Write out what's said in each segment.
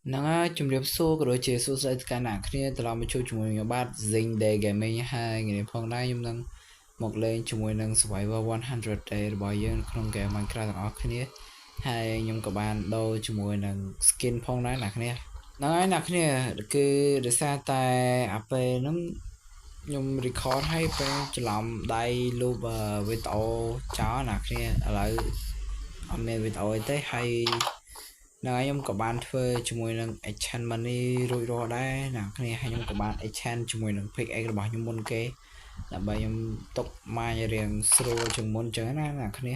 ហ្នឹងហើយជំរាបសួរក៏ដូចជាសួស្តីtất cảអ្នកគ្នាត្រឡប់មកជួបជាមួយខ្ញុំបាទ Zing Day Gaming ហើយថ្ងៃនេះផងដែរខ្ញុំនឹងមកលេងជាមួយនឹង Survivor 100 Day របស់យើងក្នុង game Minecraft ទាំងអស់គ្នាហើយខ្ញុំក៏បានដូរជាមួយនឹង skin ផងដែរអ្នកគ្នាហ្នឹងហើយអ្នកគ្នាគឺដោយសារតែអាពេលហ្នឹងខ្ញុំ record ឲ្យពេលច្រឡំដៃលូបវីដេអូចោលអ្នកគ្នាឥឡូវអត់មានវីដេអូអីទេហើយហ្នឹងហើយខ្ញុំក៏បានធ្វើជាមួយនឹង Exchange Money រួចរាល់ដែរអ្នកគ្នាហើយខ្ញុំក៏បាន Exchange ជាមួយនឹង Pickaxe របស់ខ្ញុំមុនគេដើម្បីខ្ញុំຕົកម៉ាញរៀងស្រួលជាងមុនចឹងណាអ្នកគ្នា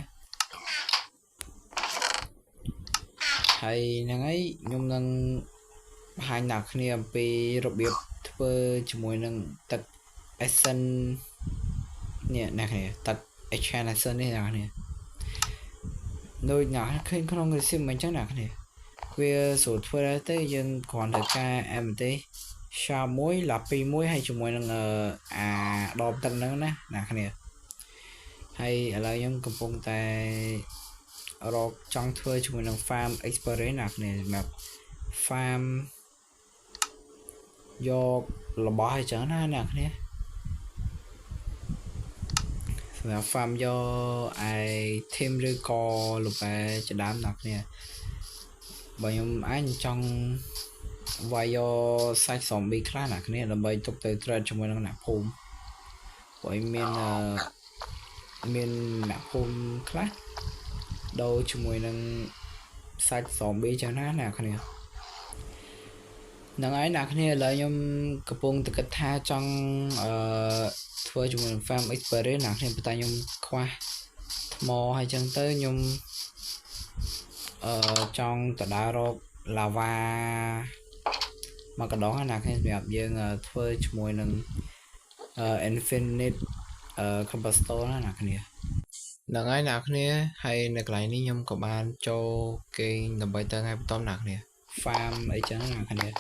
ហើយហ្នឹងហើយខ្ញុំនឹងបង្ហាញអ្នកគ្នាអំពីរបៀបធ្វើជាមួយនឹងទឹក Essence នេះអ្នកគ្នាទឹក Exchange Essence នេះអ្នកគ្នាដូចអ្នកឃើញក្នុង recipe មិនចឹងអ្នកគ្នាវាស្រួលធ្វើដែរទេយើងគ្រាន់តែការអែមទេឆាមួយឡាពីមួយហើយជាមួយនឹងអាដបទឹកហ្នឹងណាអ្នកគ្នាហើយឥឡូវខ្ញុំកំពុងតែរកចង់ធ្វើជាមួយនឹង farm experience អ្នកគ្នាសម្រាប់ farm យករបស់អីចឹងណាអ្នកគ្នាសម្រាប់ farm យកឯ team ឬក៏លបែជាដើមអ្នកគ្នាបើខ្ញុំអាចចង់វាយយកសាច់ zombie ខ្លះអ្នកគ្នាដើម្បីទុកទៅ trade ជាមួយនឹងអ្នកភូមិព្រោះមានអ្នកភូមិខ្លះដូរជាមួយនឹងសាច់ zombie ចឹងណាអ្នកគ្នាហ្នឹងហើយអ្នកគ្នាឥឡូវខ្ញុំកំពុងតែគិតថាចង់ធ្វើជាមួយនឹង farm experience អ្នកគ្នាប៉ុន្តែខ្ញុំខ្វះថ្មហើយចឹងទៅខ្ញុំចង់ទៅដើររក lava មកកណ្ដងណាគ្នាសម្រាប់យើងធ្វើជាមួយនឹងinfinite compostor ណាអ្នកគ្នាហ្នឹងហើយអ្នកគ្នាហើយនៅកន្លែងនេះខ្ញុំក៏បានចូលគេងដើម្បីទៅថ្ងៃបន្តអ្នកគ្នា farm អីចឹងអ្នកគ្នាឥ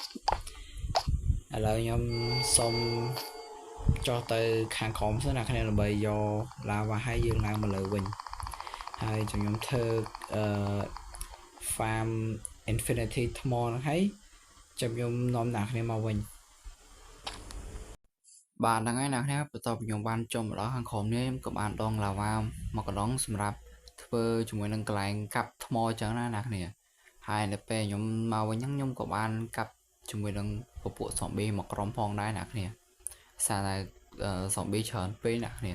ឡូវខ្ញុំសុំចុះទៅខាងក្រោមសិនអ្នកគ្នាដើម្បីយក lava ឲ្យយើងឡើងមកលើវិញហើយខ្ញុំធ្វើfarm infinity ថ្មហ្នឹងហើយចាំខ្ញុំនាំអ្នកគ្នាមកវិញបាទហ្នឹងហើយអ្នកគ្នាបន្ទាប់ពីខ្ញុំបានចុះមកដល់ខាងក្រោមនេះខ្ញុំក៏បានដង lava មកកណ្ដងសម្រាប់ធ្វើជាមួយនឹងកន្លែងកាប់ថ្មចឹងណាអ្នកគ្នាហើយនៅពេលខ្ញុំមកវិញហ្នឹងខ្ញុំក៏បានកាប់ជាមួយនឹងពពួក zombie មកក្រុមផងដែរអ្នកគ្នាសារតែ zombie ច្រើនពេកអ្នកគ្នា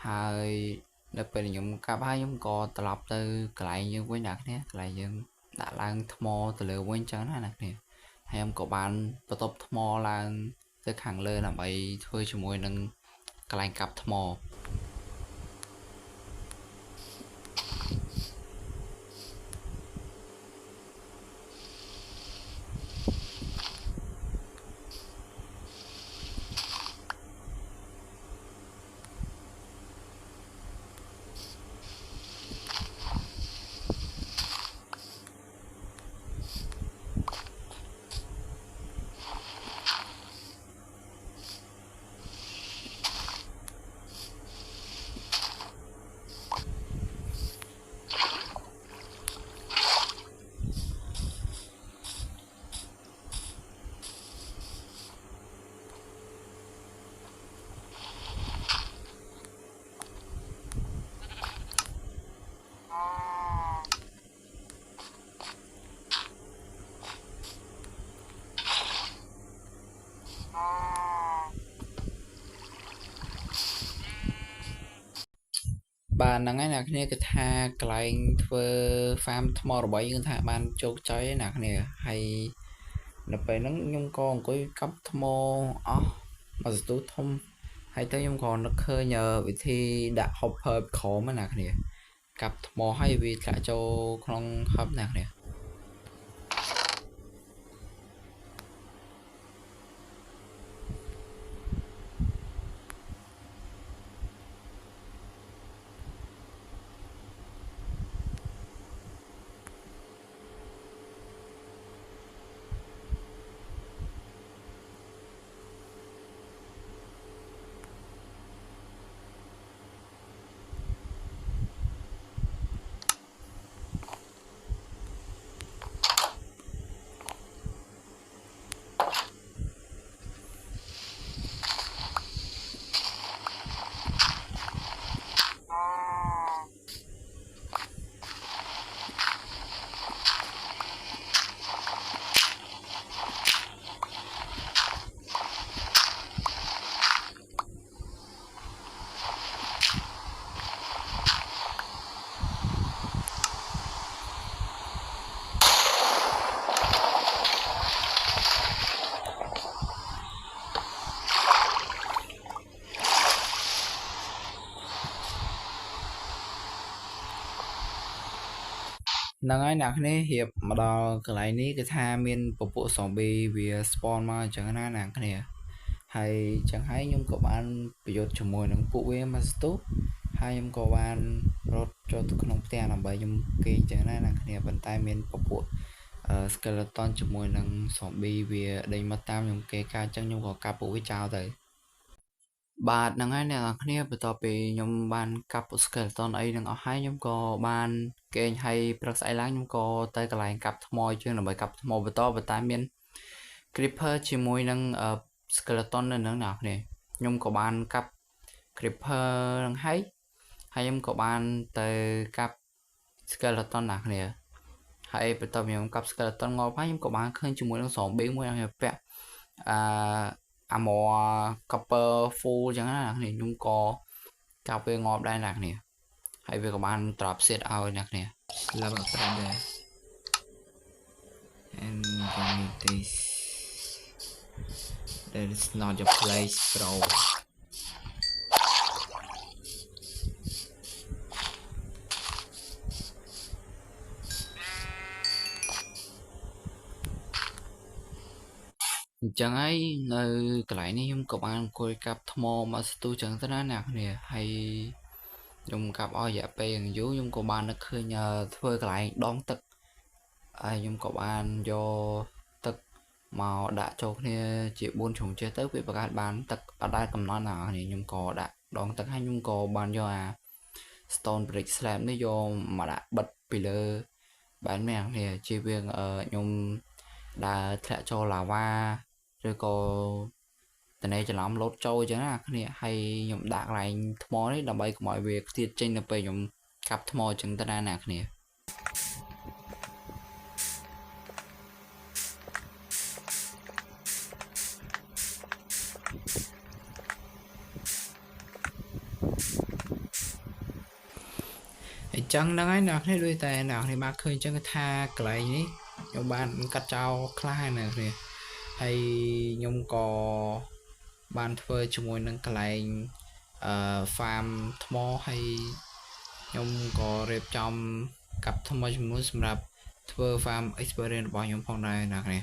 ហើយនៅពេលខ្ញុំកាប់ហើយខ្ញុំក៏ត្រឡប់ទៅកន្លែងយើងវិញអ្នកគ្នាកន្លែងយើងដាក់ឡើងថ្មទៅលើវិញចឹងណាអ្នកគ្នាហើយខ្ញុំក៏បានបន្ទប់ថ្មឡើងទៅខាងលើដើម្បីធ្វើជាមួយនឹងកន្លែងកាប់ថ្មបាទហ្នឹងហើយអ្នកគ្នាគឺថាកន្លែងធ្វើ farm ថ្មរបស់យើងថាបានជោគជ័យអ្នកគ្នាហើយនៅពេលហ្នឹងខ្ញុំក៏អង្គុយកាប់ថ្មអស់មកសន្ទុះធំហើយទៅខ្ញុំក៏នឹកឃើញវិធីដាក់ hopper ក្រោមណាគ្នាកាប់ថ្មហើយវាធ្លាក់ចូលក្នុង hub ណាគ្នា នឹងហើយអ្នកនេះរៀបមកដល់កន្លែងនេះគឺថាមានពពួក zombie វា spawn មកអញ្ចឹងណាអ្នកគ្នាហើយចឹងហើយខ្ញុំក៏បានប្រយុទ្ធជាមួយនឹងពួកវាមកស្ទុះហើយខ្ញុំក៏បានរត់ចូលទៅក្នុងផ្ទះដើម្បីខ្ញុំគេងចឹងណាអ្នកគ្នាប៉ុន្តែមានពពួកskeleton ជាមួយនឹង zombie វាដេញមកតាមខ្ញុំគេការចឹងខ្ញុំក៏កាប់ពួកវាចោលទៅបាទហ្នឹងហើយអ្នកនរគ្នាបន្ទាប់ពីខ្ញុំបានកាប់ skeleton អីនឹងអស់ហើយខ្ញុំក៏បានគេងហើយព្រឹកស្អែកឡើងខ្ញុំក៏ទៅកន្លែងកាប់ថ្មជាងដើម្បីកាប់ថ្មបន្តប៉ុន្តែមាន creeper ជាមួយនឹងskeleton នៅនឹងអ្នកគ្នាខ្ញុំក៏បានកាប់ creeper នឹងហើយខ្ញុំក៏បានទៅកាប់ skeleton អ្នកគ្នាហើយបន្ទាប់ខ្ញុំកាប់ skeleton ងាប់ហើយខ្ញុំក៏បានឃើញជាមួយនឹង zombie មួយអ្នកពាក់armor copper full ចឹងណាអ្នកគ្នាខ្ញុំក៏កាប់វាងាប់ដែរអ្នកគ្នាហើយវាក៏បានត្រប់សេតឲ្យអ្នកគ្នា level up ដែរ and we need this that is not your place bro អញ្ចឹងហើយនៅកន្លែងនេះខ្ញុំក៏បានអង្គុយកាប់ថ្មមកស្ទុះចឹងទៅណាអ្នកគ្នាហើយខ្ញុំកាប់អស់រយៈពេលយ៉ាងយូរខ្ញុំក៏បាននឹកឃើញធ្វើកន្លែងដងទឹកហើយខ្ញុំក៏បានយកទឹកមកដាក់ចូលគ្នាជា4ជ្រុងចេះទៅវាបង្កើតបានទឹកអត់ដែលកំណត់ណាខ្ញុំក៏ដាក់ដងទឹកហើយខ្ញុំក៏បានយកអា stone brick slab នេះយកមកដាក់បិទពីលើបានមែនគ្នាជាវាខ្ញុំដើរធ្លាក់ចូលឡាវ៉ាឬក៏តនេច្រឡំលោតចូលអញ្ចឹងណាគ្នាហើយខ្ញុំដាក់កន្លែងថ្មនេះដើម្បីកុំឲ្យវាខ្ទាតចេញនៅពេលខ្ញុំកាប់ថ្មអញ្ចឹងទៅណាគ្នាអញ្ចឹងហ្នឹងហើយអ្នកនេះដូចតែអ្នកនេះបានឃើញអញ្ចឹងថាកន្លែងនេះខ្ញុំបានកាត់ចោលខ្លះណាគ្នាហើយខ្ញុំក៏បានធ្វើជាមួយនឹងកន្លែងfarm ថ្មហើយខ្ញុំក៏រៀបចំកាប់ថ្មចំនួនសម្រាប់ធ្វើ farm experience របស់ខ្ញុំផងដែរអ្នកគ្នា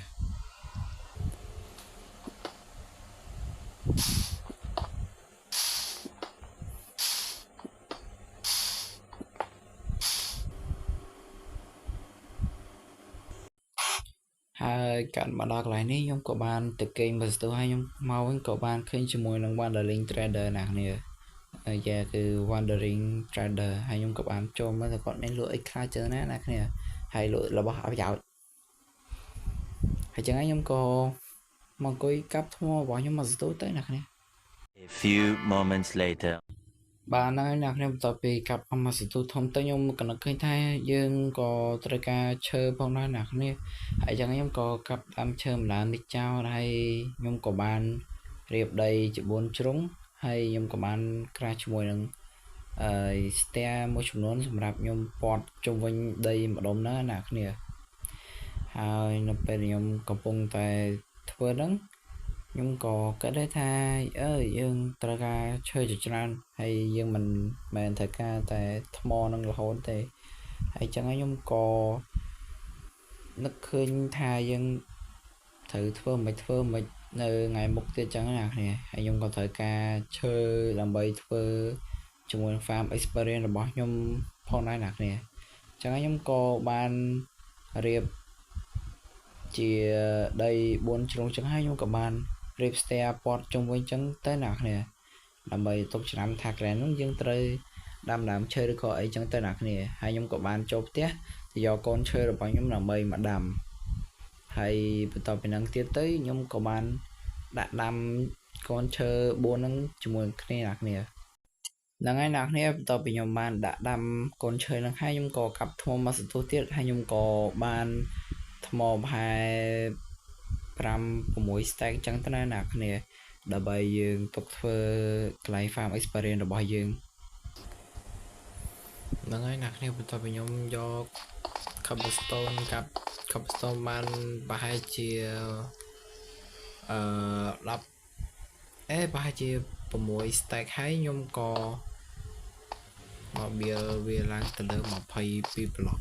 ហើយកាត់មកដល់កន្លែងនេះខ្ញុំក៏បានទៅគេងមើលស្ទុះហើយខ្ញុំមកវិញក៏បានឃើញជាមួយនឹង wandering trader ណាគ្នាយ៉ាគឺ wandering trader ហើយខ្ញុំក៏បានចូលមើលថាគាត់មានលក់អីខ្លះច្រើនណាគ្នាហើយលក់របស់អត់ប្រយោជន៍ហើយចឹងហើយខ្ញុំក៏មកអង្គុយកាប់ថ្មរបស់ខ្ញុំមកស្ទុះទៅណាគ្នា A few moments later បាទហ្នឹងហើយអ្នកខ្ញុំបន្ទាប់ពីកាប់អមសទុធំទៅខ្ញុំក៏នឹកឃើញថាយើងក៏ត្រូវការឈើផងដែរអ្នកគ្នាហើយចឹងខ្ញុំក៏កាប់ដើមឈើម្ដងនេះចោលហើយខ្ញុំក៏បានរៀបដីជា4ជ្រុងហើយខ្ញុំក៏បានក្រាស់ជាមួយនឹងស្ទះមួយចំនួនសម្រាប់ខ្ញុំពាត់ជុំវិញដីម្ដុំហ្នឹងអ្នកគ្នាហើយនៅពេលខ្ញុំកំពុងតែធ្វើហ្នឹងខ្ញុំក៏គិតថាយើងត្រូវការឈើជាច្រើនហើយយើងមិនមែនត្រូវការតែថ្មនឹងរហូតទេហើយចឹងហើយខ្ញុំក៏នឹកឃើញថាយើងត្រូវធ្វើមិននៅថ្ងៃមុខទៀតចឹងណាគ្នាហើយខ្ញុំក៏ត្រូវការឈើដើម្បីធ្វើជាមួយ farm experience របស់ខ្ញុំផងដែរណាគ្នាចឹងហើយខ្ញុំក៏បានរៀបជាដី4ជ្រុងចឹងហើយខ្ញុំក៏បានរៀបស្ទះព័ទ្ធជុំវិញចឹងទៅអ្នកគ្នាដើម្បីទុកឆ្នាំថាក្រែននោះយើងត្រូវដាំដើមឈើឬក៏អីចឹងទៅអ្នកគ្នាហើយខ្ញុំក៏បានចូលផ្ទះទៅយកកូនឈើរបស់ខ្ញុំដើម្បីមកដាំហើយបន្ទាប់ពីហ្នឹងទៀតទៅខ្ញុំក៏បានដាក់ដាំកូនឈើ4ហ្នឹងជាមួយគ្នាអ្នកគ្នាហ្នឹងហើយអ្នកគ្នាបន្ទាប់ពីខ្ញុំបានដាក់ដាំកូនឈើហ្នឹងហើយខ្ញុំក៏កាប់ថ្មមកសន្ទុះទៀតហើយខ្ញុំក៏បានថ្មប្រហែល5-6 stack ចឹងទៅណាអ្នកគ្នាដើម្បីយើងទុកធ្វើកន្លែង farm experience របស់យើងហ្នឹងហើយអ្នកគ្នាបន្ទាប់ពីខ្ញុំយក cobblestone កាប់ cobblestone បានប្រហែលជា10ប្រហែលជា6 stack ហើយខ្ញុំក៏មកវាឡើងទៅលើ22 block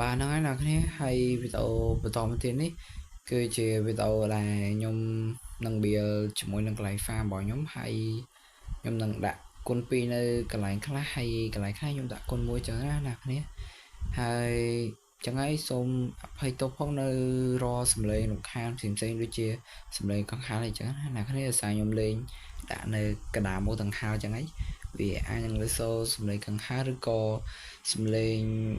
បាទហ្នឹងហើយអ្នកគ្នាហើយវីដេអូបន្តមកទៀតនេះគឺជាវីដេអូដែលខ្ញុំនឹង build ជាមួយនឹងកន្លែង farm របស់ខ្ញុំហើយខ្ញុំនឹងដាក់គុណ2នៅកន្លែងខ្លះហើយកន្លែងខ្លះខ្ញុំដាក់គុណ1ចឹងណាអ្នកគ្នាហើយចឹងហើយសូមអភ័យទោសផងនៅរសំឡេងរំខានផ្សេងៗដូចជាសំឡេងកង្ហារអីចឹងណាអ្នកគ្នាដោយសារខ្ញុំលេងដាក់នៅកណ្ដាលមកដង្ហើចឹងហើយ vì ai năng lấy số sầm lấy càng hát rồi có sầm lên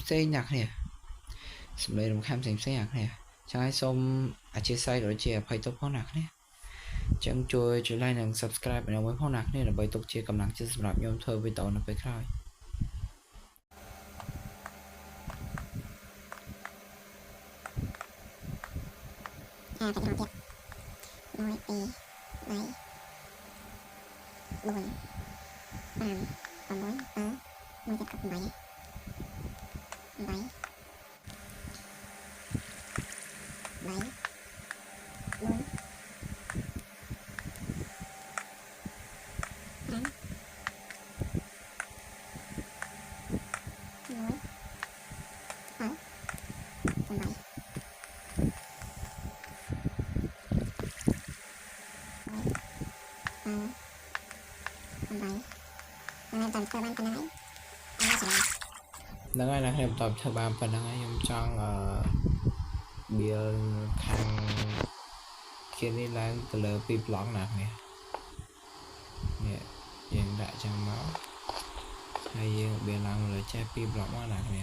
xem nhạc nè sầm lên đồng khám xem nhạc nè trái xong chia sẻ rồi chia phải tốt phong nhạc nè chẳng chui chỉ likeនិង subscribe នៅមួយផងណាគ្នាដើម្បីទុកជាកម្លាំងចិត្តសម្រាប់ខ្ញុំធ្វើវីដេអូនៅពេលក្រោយ cái tiếp rồi đi này đuôi bàn còn bốn nuôi tiếp cặp bảy bảy bảy bốn tám nuôi còn bảy tầm cơ bản phần nàyហ្នឹងហើយណាខ្ញុំតបធ្វើបានប៉ុណ្ណឹងហើយខ្ញុំចង់វាខាងគេនេះឡើងទៅលើពីប្លង់ណាគ្នានេះយើងដាក់ចាំមកហើយយើងវាឡើងលើចេះពីប្លង់មកណាគ្នា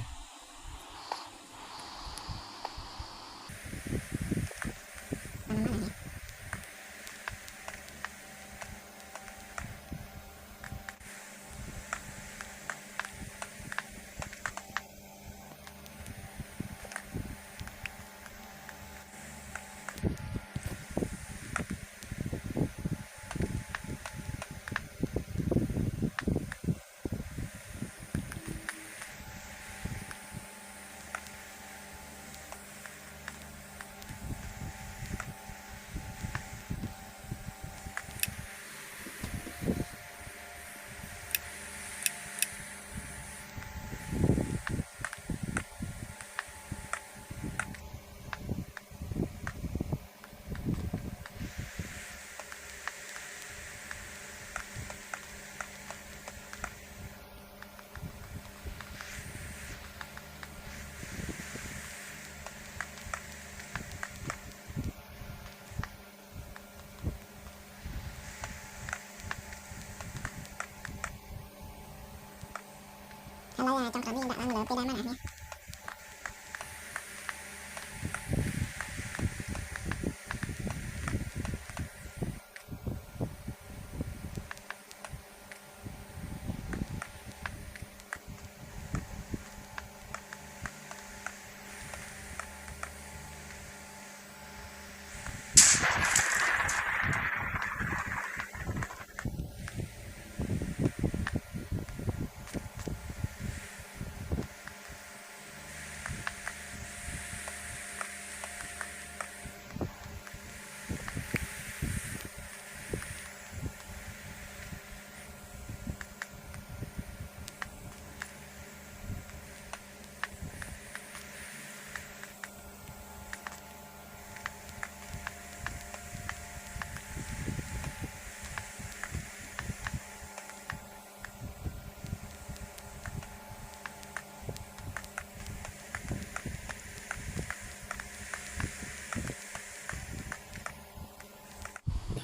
Kalau trong kami tidak lang lebih dah mana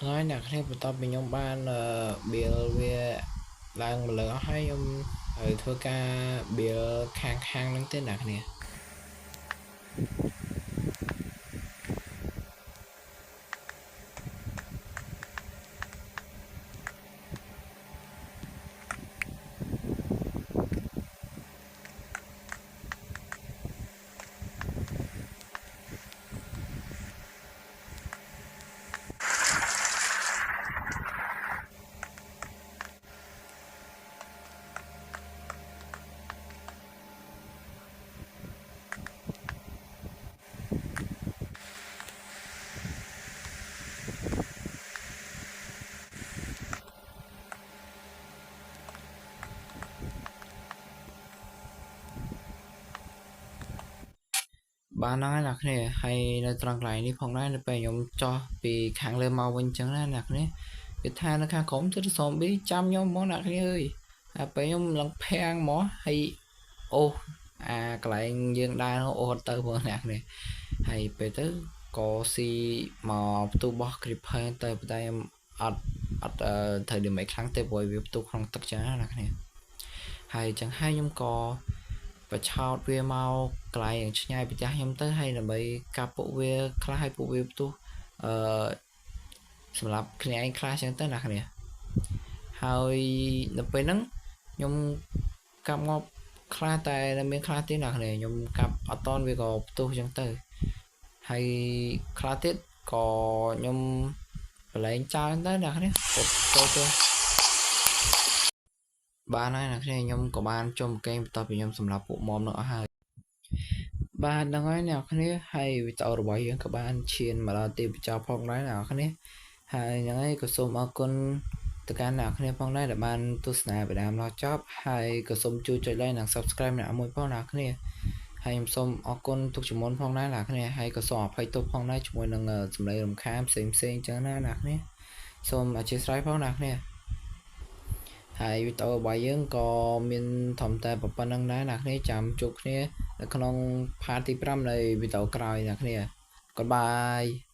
Nói nè khi mà tao bị nhóm ban bia về lang mà lỡ hay ông thưa ca bia khang khang nắng tên nạc nè bạn nói nè nè hay là trăng lại đi phòng này phải nhóm cho vì kháng lên màu bên trắng ra nè nè cái tha nó khang khổng chứ xong biết chăm nhóm món nè ơi phải nhóm lần phe mỏ hay ô cái lại dương đa nó ô tơ vừa nè nè hay phải tới có si mà tu bó clip hay tới tay em អត់thời điểm ខ្លាំងទេព្រោះវាផ្ទុះក្នុងទឹកចឹងណាអ្នកគ្នាហើយចឹងហើយខ្ញុំក៏បឆោតវាមកកន្លែងយ៉ាងឆ្ងាយពីផ្ទះខ្ញុំទៅហើយដើម្បីកាប់ពួកវាខ្លះហើយពួកវាផ្ទុះសម្រាប់គ្នាឯងខ្លះចឹងទៅអ្នកគ្នាហើយនៅពេលហ្នឹងខ្ញុំកាប់ងាប់ខ្លះតែមានខ្លះទៀតអ្នកគ្នាខ្ញុំកាប់អត់តន់វាក៏ផ្ទុះចឹងទៅហើយខ្លះទៀតក៏ខ្ញុំបលែងចោលទៅអ្នកគ្នាទៅបានហើយអ្នកគ្នាខ្ញុំក៏បានចុំកេងបន្ទាប់ពីខ្ញុំសម្រាប់ពួកមុំនោះអស់ហើយបាទហ្នឹងហើយអ្នកគ្នាហើយវីដេអូរបស់យើងក៏បានឈានមកដល់ទីបញ្ចប់ផងដែរអ្នកគ្នាហើយហ្នឹងហើយក៏សូមអរគុណទៅកាន់អ្នកគ្នាផងដែរដែលបានទស្សនាពីដើមដល់ចប់ហើយក៏សូមជួយចុច like និង subscribe អ្នកមួយផងអ្នកគ្នាហើយខ្ញុំសូមអរគុណទុកជាមុនផងដែរអ្នកគ្នាហើយក៏សូមអភ័យទោសផងដែរជាមួយនឹងសម្លេងរំខានផ្សេងចឹងណាអ្នកគ្នាសូមអធិស្ឋានផងអ្នកគ្នាហើយវីដេអូរបស់យើងក៏មានធំតែប៉ុណ្្នឹងដែរអ្នកគ្នាចាំជួបគ្នានៅក្នុង part ទី 5 នៃវីដេអូក្រោយអ្នកគ្នា Goodbye